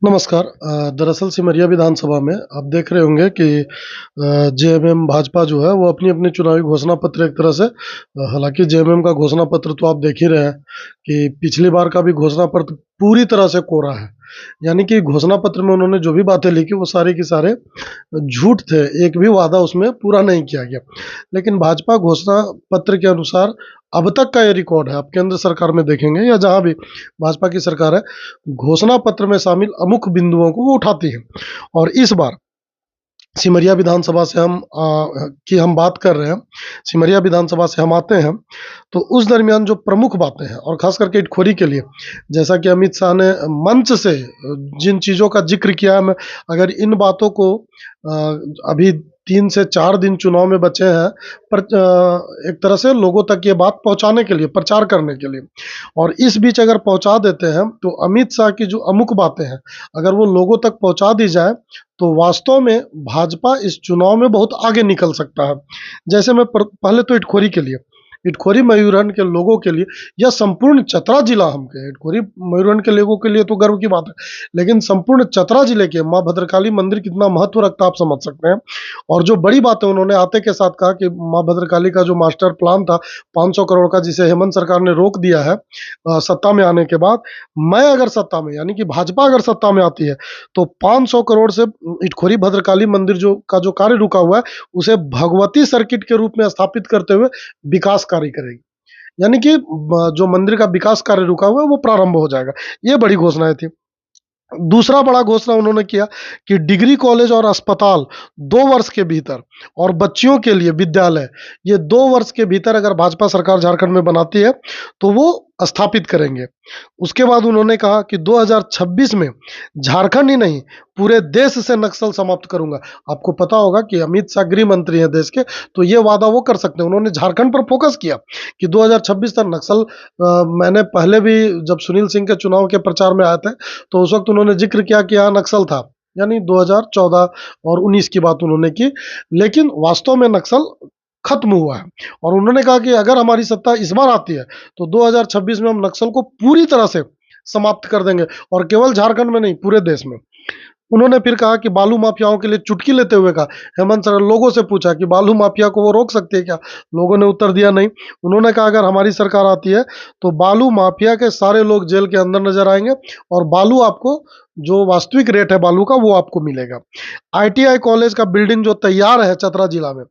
नमस्कार। दरअसल सिमरिया विधानसभा में आप देख रहे होंगे कि जेएमएम भाजपा जो है वो अपनी-अपनी चुनावी घोषणा पत्र एक तरह से हालाँकि जेएमएम का घोषणा पत्र तो आप देख ही रहे हैं कि पिछली बार का भी घोषणा पत्र पूरी तरह से कोरा है। यानी कि घोषणा पत्र में उन्होंने जो भी बातें लिखी वो सारे के सारे झूठ थे, एक भी वादा उसमें पूरा नहीं किया गया। लेकिन भाजपा घोषणा पत्र के अनुसार अब तक का ये रिकॉर्ड है, आप केंद्र सरकार में देखेंगे या जहाँ भी भाजपा की सरकार है, घोषणा पत्र में शामिल अमुक बिंदुओं को वो उठाती है। और इस बार सिमरिया विधानसभा से हम बात कर रहे हैं, सिमरिया विधानसभा से हम आते हैं, तो उस दरमियान जो प्रमुख बातें हैं और ख़ास करके इटखोरी के लिए, जैसा कि अमित शाह ने मंच से जिन चीज़ों का ज़िक्र किया है, मैं अगर इन बातों को अभी 3 से 4 दिन चुनाव में बचे हैं, पर एक तरह से लोगों तक ये बात पहुँचाने के लिए, प्रचार करने के लिए और इस बीच अगर पहुँचा देते हैं, तो अमित शाह की जो अमुक बातें हैं, अगर वो लोगों तक पहुँचा दी जाए, तो वास्तव में भाजपा इस चुनाव में बहुत आगे निकल सकता है। जैसे मैं पहले तो इटखोरी के लिए, इटखोरी मयूरहंड के लोगों के लिए या संपूर्ण चतरा जिला हम कहें, इटखोरी मयूरहंड के लोगों के लिए तो गर्व की बात है, लेकिन संपूर्ण चतरा जिले के माँ भद्रकाली मंदिर कितना महत्व रखता है आप समझ सकते हैं। और जो बड़ी बात है उन्होंने आते के साथ कहा कि माँ भद्रकाली का जो मास्टर प्लान था 500 करोड़ का, जिसे हेमंत सरकार ने रोक दिया है सत्ता में आने के बाद, मैं अगर सत्ता में यानी कि भाजपा अगर सत्ता में आती है, तो 500 करोड़ से इटखोरी भद्रकाली मंदिर जो कार्य रुका हुआ है, उसे भगवती सर्किट के रूप में स्थापित करते हुए विकास कार्य करेगी। यानी कि जो मंदिर का विकास कार्य रुका हुआ है वो प्रारंभ हो जाएगा। ये बड़ी घोषणाएँ थी। दूसरा बड़ा घोषणा उन्होंने किया कि डिग्री कॉलेज और अस्पताल 2 वर्ष के भीतर और बच्चियों के लिए विद्यालय, ये 2 वर्ष के भीतर अगर भाजपा सरकार झारखंड में बनाती है, तो वो स्थापित करेंगे। उसके बाद उन्होंने कहा कि 2026 में झारखंड ही नहीं, पूरे देश से नक्सल समाप्त करूँगा। आपको पता होगा कि अमित शाह गृह मंत्री हैं देश के, तो ये वादा वो कर सकते हैं। उन्होंने झारखंड पर फोकस किया कि 2026 तक नक्सल मैंने पहले भी जब सुनील सिंह के चुनाव के प्रचार में आए थे, तो उस वक़्त उन्होंने ज़िक्र किया कि यहाँ नक्सल था, यानी 2014 और 19 की बात उन्होंने की, लेकिन वास्तव में नक्सल खत्म हुआ है। और उन्होंने कहा कि अगर हमारी सत्ता इस बार आती है, तो 2026 में हम नक्सल को पूरी तरह से समाप्त कर देंगे और केवल झारखंड में नहीं, पूरे देश में। उन्होंने फिर कहा कि बालू माफियाओं के लिए चुटकी लेते हुए कहा, हेमंत सर लोगों से पूछा कि बालू माफिया को वो रोक सकते हैं क्या? लोगों ने उत्तर दिया नहीं। उन्होंने कहा अगर हमारी सरकार आती है, तो बालू माफिया के सारे लोग जेल के अंदर नज़र आएँगे और बालू आपको जो वास्तविक रेट है बालू का वो आपको मिलेगा। आईटीआई कॉलेज का बिल्डिंग जो तैयार है चतरा जिला में,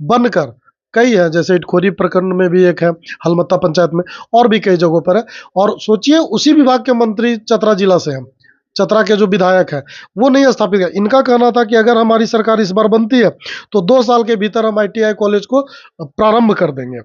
बनकर कई है, जैसे इटखोरी प्रखंड में भी एक है, हलमत्ता पंचायत में और भी कई जगहों पर है। और सोचिए उसी विभाग के मंत्री चतरा जिला से हैं। चतरा के जो विधायक हैं, वो नहीं स्थापित किया। इनका कहना था कि अगर हमारी सरकार इस बार बनती है, तो 2 साल के भीतर हम आईटीआई कॉलेज को प्रारंभ कर देंगे।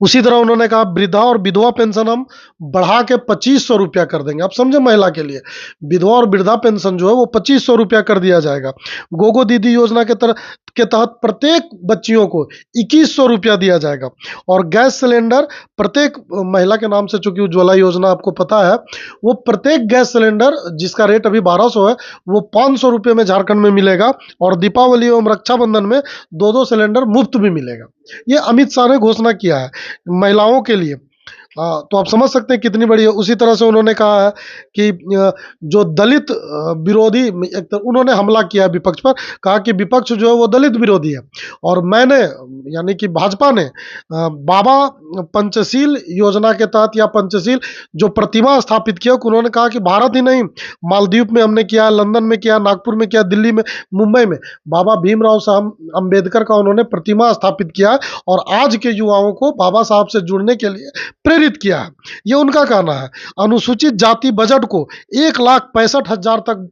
उसी तरह उन्होंने कहा वृद्धा और विधवा पेंशन हम बढ़ा के 2500 रुपया कर देंगे। आप समझे, महिला के लिए विधवा और वृद्धा पेंशन जो है वो 2500 रुपया कर दिया जाएगा। गोगो दीदी योजना के तहत प्रत्येक बच्चियों को 2100 रुपया दिया जाएगा और गैस सिलेंडर प्रत्येक महिला के नाम से, चूंकि उज्ज्वला योजना आपको पता है, वो प्रत्येक गैस सिलेंडर जिसका रेट अभी 1200 है, वो 500 रुपये में झारखंड में मिलेगा और दीपावली एवं रक्षाबंधन में 2-2 सिलेंडर मुफ्त भी मिलेगा। ये अमित शाह ने घोषणा किया है महिलाओं के लिए। तो आप समझ सकते हैं कितनी बड़ी है। उसी तरह से उन्होंने कहा है कि जो दलित विरोधी, एक तो उन्होंने हमला किया है विपक्ष पर, कहा कि विपक्ष जो है वो दलित विरोधी है। और मैंने यानी कि भाजपा ने बाबा पंचशील योजना के तहत या पंचशील जो प्रतिमा स्थापित किया, उन्होंने कहा कि भारत ही नहीं, मालदीव में हमने किया, लंदन में किया, नागपुर में किया, दिल्ली में, मुंबई में बाबा भीमराव साहब अम्बेडकर का उन्होंने प्रतिमा स्थापित किया और आज के युवाओं को बाबा साहब से जुड़ने के लिए प्रेरित किया है। ये उनका कहना है। अनुसूचित जाति बजट को 1,65,000 तक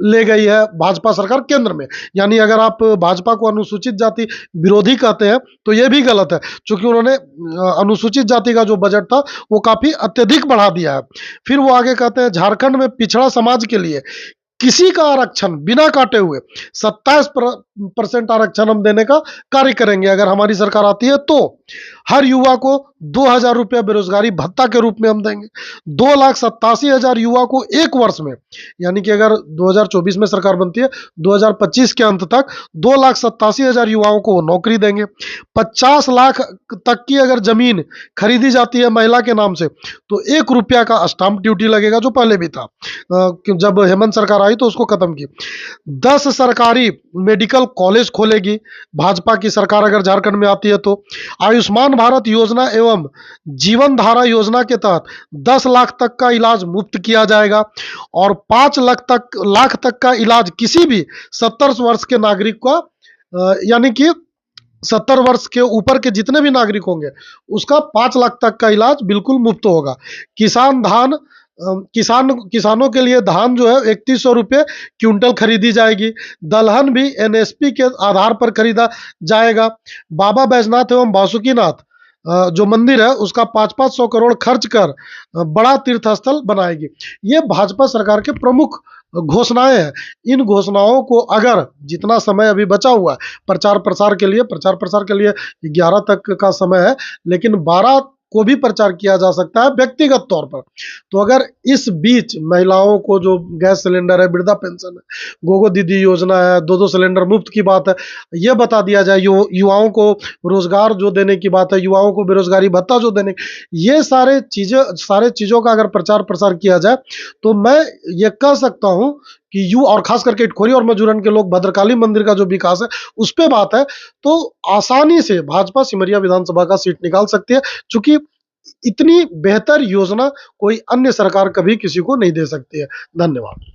ले गई है भाजपा सरकार केंद्र में। यानी अगर आप भाजपा को अनुसूचित जाति विरोधी कहते हैं, तो ये भी गलत है, क्योंकि उन्होंने अनुसूचित जाति का जो बजट था वो काफी अत्यधिक बढ़ा दिया है। फिर वो आगे कहते हैं झारखंड में पिछड़ा समाज के लिए किसी का आरक्षण बिना काटे हुए 27% आरक्षण हम देने का कार्य करेंगे अगर हमारी सरकार आती है, तो हर युवा को 2,000 रुपया बेरोजगारी भत्ता के रूप में हम देंगे। 2,87,000 युवा को एक वर्ष में, यानी कि अगर 2024 में सरकार बनती है, 2025 के अंत तक 2,87,000 युवाओं को नौकरी देंगे। 50 लाख तक की अगर जमीन खरीदी जाती है महिला के नाम से, तो 1 रुपया का स्टाम्प ड्यूटी लगेगा, जो पहले भी था। जब हेमंत सरकार आई तो उसको खत्म की। 10 सरकारी मेडिकल कॉलेज खोलेगी भाजपा की सरकार अगर झारखंड में आती है तो। आयुष्मान भारत योजना एवं जीवन धारा योजना के तहत 10 लाख तक का इलाज मुफ्त किया जाएगा और 5 लाख तक का इलाज किसी भी 70 वर्ष के नागरिक का, यानी कि 70 वर्ष के ऊपर के जितने भी नागरिक होंगे उसका 5 लाख तक का इलाज बिल्कुल मुफ्त होगा। किसानों के लिए धान जो है 3100 रुपये क्विंटल खरीदी जाएगी। दलहन भी एनएसपी के आधार पर खरीदा जाएगा। बाबा बैजनाथ एवं बासुकीनाथ जो मंदिर है उसका 500 करोड़ खर्च कर बड़ा तीर्थ स्थल बनाएगी। ये भाजपा सरकार के प्रमुख घोषणाएं हैं। इन घोषणाओं को अगर जितना समय अभी बचा हुआ है प्रचार प्रसार के लिए 11 तक का समय है, लेकिन 12 को भी प्रचार किया जा सकता है व्यक्तिगत तौर पर। तो अगर इस बीच महिलाओं को जो गैस सिलेंडर है, वृद्धा पेंशन है, गोगो दीदी योजना है, 2-2 सिलेंडर मुफ्त की बात है, यह बता दिया जाए। युवाओं को रोजगार जो देने की बात है, युवाओं को बेरोजगारी भत्ता जो देने, ये सारे चीजों का अगर प्रचार प्रसार किया जाए तो मैं ये कह सकता हूं कि और खास करके इटखोरी और मजूरन के लोग भद्रकाली मंदिर का जो विकास है उस पे बात है, तो आसानी से भाजपा सिमरिया विधानसभा का सीट निकाल सकती है, क्योंकि इतनी बेहतर योजना कोई अन्य सरकार कभी किसी को नहीं दे सकती है। धन्यवाद।